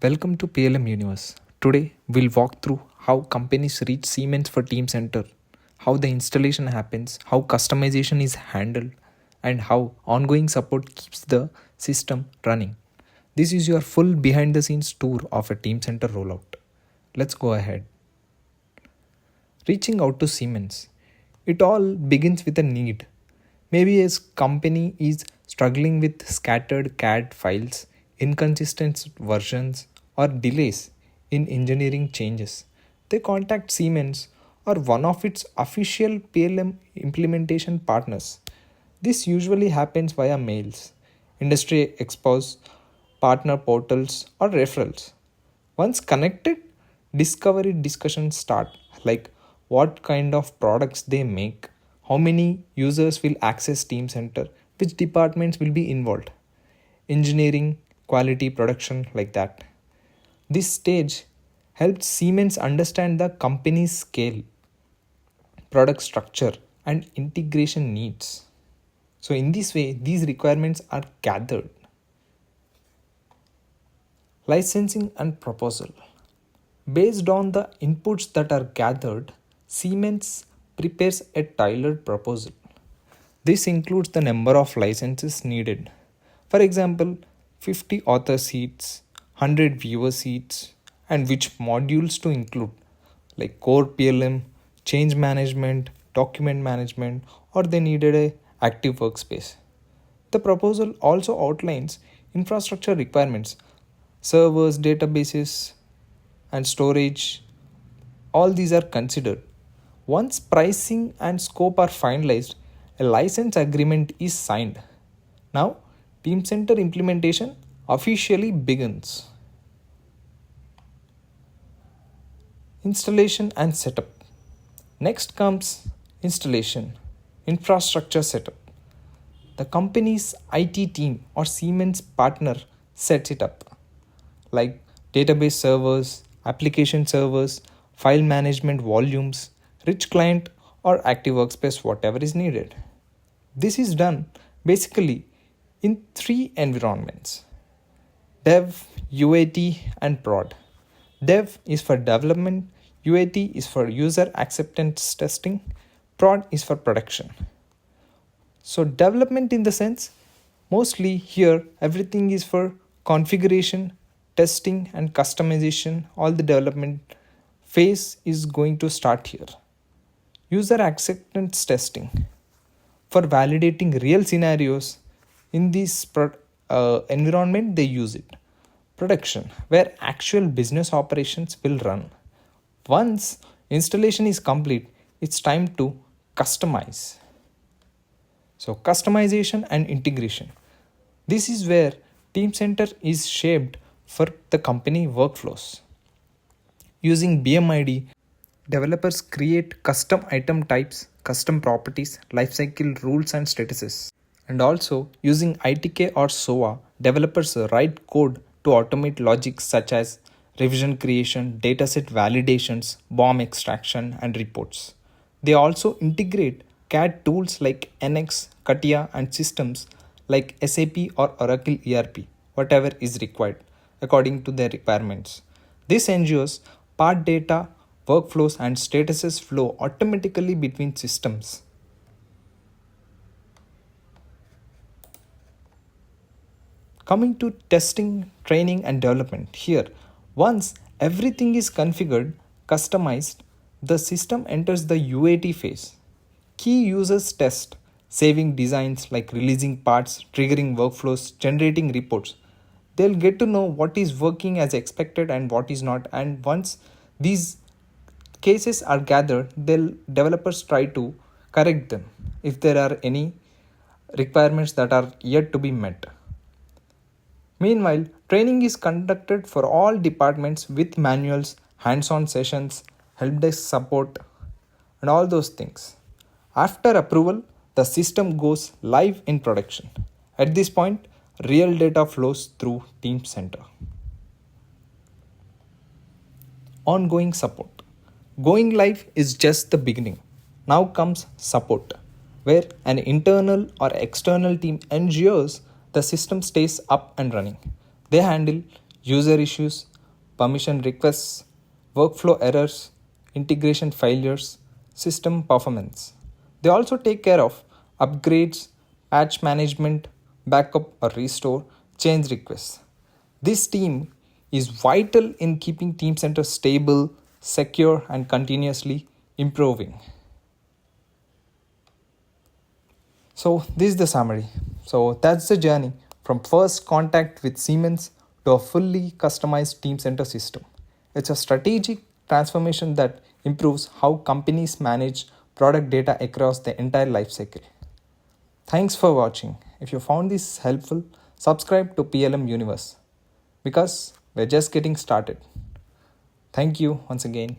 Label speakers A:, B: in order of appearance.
A: Welcome to PLM Universe. Today we'll walk through how companies reach Siemens for Teamcenter, how the installation happens, how customization is handled, and how ongoing support keeps the system running. This is your full behind the scenes tour of a Teamcenter rollout. Let's go ahead. Reaching out to Siemens. It all begins with a need. Maybe a company is struggling with scattered CAD files, inconsistent versions, or delays in engineering changes. They contact Siemens or one of its official PLM implementation partners. This usually happens via mails, industry expos, partner portals, or referrals. Once connected, discovery discussions start, like what kind of products they make, how many users will access Teamcenter, which departments will be involved, engineering, quality, production, like that. This stage helps Siemens understand the company's scale, product structure, and integration needs. So, in this way, these requirements are gathered. Licensing and proposal. Based on the inputs that are gathered, Siemens prepares a tailored proposal. This includes the number of licenses needed. For example, 50 author seats, 100 viewer seats, and which modules to include, like core PLM, change management, document management, or they needed a active workspace. The proposal also outlines infrastructure requirements, servers, databases, and storage. All these are considered. Once pricing and scope are finalized, a license agreement is signed. Now, Teamcenter implementation officially begins. Installation and setup. Next comes installation, infrastructure setup. The company's IT team or Siemens partner sets it up, like database servers, application servers, file management volumes, rich client, or active workspace, whatever is needed. This is done basically in three environments: Dev, UAT, and Prod. Dev is for development, UAT is for user acceptance testing, Prod is for production. So, development in the sense, mostly here everything is for configuration, testing, and customization. All the development phase is going to start here. User acceptance testing for validating real scenarios in this environment, they use it. Production, where actual business operations will run. Once installation is complete, it's time to customize. So, customization and integration. This is where Teamcenter is shaped for the company workflows. Using BMIDE, developers create custom item types, custom properties, lifecycle rules, and statuses. And also, using ITK or SOA, developers write code to automate logic such as revision creation, dataset validations, BOM extraction, and reports. They also integrate CAD tools like NX, CATIA, and systems like SAP or Oracle ERP, whatever is required according to their requirements. This ensures part data, workflows, and statuses flow automatically between systems. Coming to testing, training, and development. Here, once everything is configured, customized, the system enters the UAT phase. Key users test, saving designs like releasing parts, triggering workflows, generating reports. They'll get to know what is working as expected and what is not. And once these cases are gathered, developers try to correct them if there are any requirements that are yet to be met. Meanwhile, training is conducted for all departments with manuals, hands-on sessions, help desk support, and all those things. After approval, the system goes live in production. At this point, real data flows through Teamcenter. Ongoing support. Going live is just the beginning. Now comes support, where an internal or external team ensures the system stays up and running. They handle user issues, permission requests, workflow errors, integration failures, system performance. They also take care of upgrades, patch management, backup or restore, change requests. This team is vital in keeping Teamcenter stable, secure, and continuously improving. So this is the summary. So that's the journey from first contact with Siemens to a fully customized Teamcenter system. It's a strategic transformation that improves how companies manage product data across the entire lifecycle. Thanks for watching. If you found this helpful, subscribe to PLM Universe because we're just getting started. Thank you once again.